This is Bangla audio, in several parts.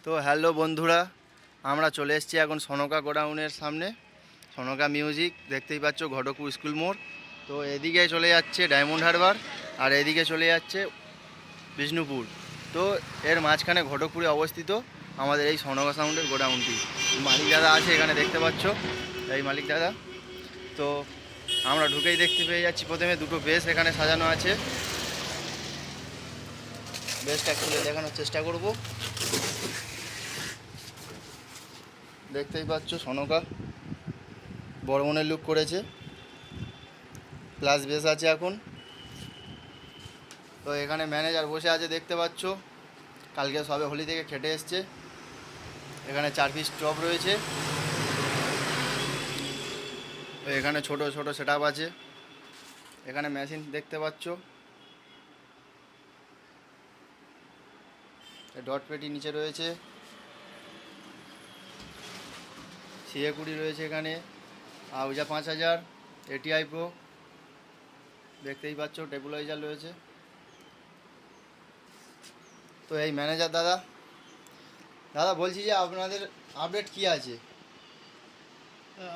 তো হ্যালো বন্ধুরা, আমরা চলে এসেছি এখন সনকা গোডাউনের সামনে। সনকা মিউজিক দেখতেই পাচ্ছ, ঘটকপুর স্কুল মোড়। তো এদিকে চলে যাচ্ছে ডায়মন্ড হারবার, আর এদিকে চলে যাচ্ছে বিষ্ণুপুর। তো এর মাঝখানে ঘটকপুরে অবস্থিত আমাদের এই সনকা সাউন্ডের গোডাউনটি। মালিক দাদা আছে এখানে, দেখতে পাচ্ছ এই মালিক দাদা। তো আমরা ঢুকেই দেখতে পেয়ে যাচ্ছি প্রথমে দুটো বেস এখানে সাজানো আছে। বেসটা খুলে দেখানোর চেষ্টা করব। দেখতেই পাচ্ছ সনকা বড় মনের লুক করেছে, প্লাস বেস আছে এখন। তো এখানে ম্যানেজার বসে আছে দেখতে পাচ্ছ, কালকে সবে হোলি থেকে খেটে এসছে। এখানে 4 পিস টপ রয়েছে। তো এখানে ছোট ছোট সেটআপ আছে। এখানে মেশিন দেখতে পাচ্ছ, ডট পেটি নিচে রয়েছে, সিএ 20 রয়েছে এখানে, আউজা 5000, এটিআই প্রো দেখতেই পাচ্ছ, টেবুলাইজার রয়েছে। তো এই ম্যানেজার দাদা বলছি যে আপনাদের আপডেট কি আছে?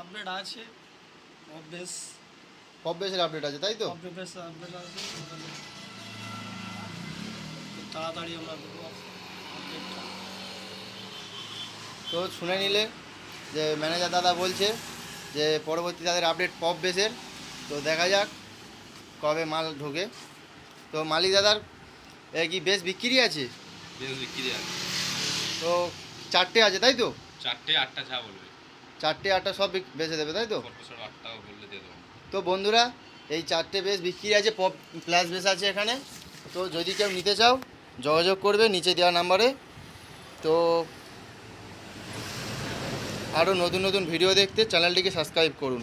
আপডেট আছে, অবভিয়াস সব বেসের আপডেট আছে, তাই তো? অবভিয়াস আপডেট আছে। খুব তাড়াতাড়ি আমরা দেবো আপডেটটা। তো শুনে নিলে যে ম্যানেজার দাদা বলছে যে পরবর্তী তাদের আপডেট পপ বেসের। তো দেখা যাক কবে মাল ঢোকে। তো মালিক দাদার কি বেস বিক্রি আছে? বেশ বিক্রি আছে। তো 4টে আছে, তাই তো? 4টে 8টা যা বলবে, 4টে 8টা সব বেচে দেবে, তাই তো? 8টাও বললে দিয়ে দেবো। তো বন্ধুরা, এই 4টে বেস বিক্রি আছে, পপ প্লাস বেস আছে এখানে। তো যদি কেউ নিতে চাও যোগাযোগ করবে নিচে দেওয়া নাম্বারে। তো আরও নতুন নতুন ভিডিও দেখতে চ্যানেলটিকে সাবস্ক্রাইব করুন।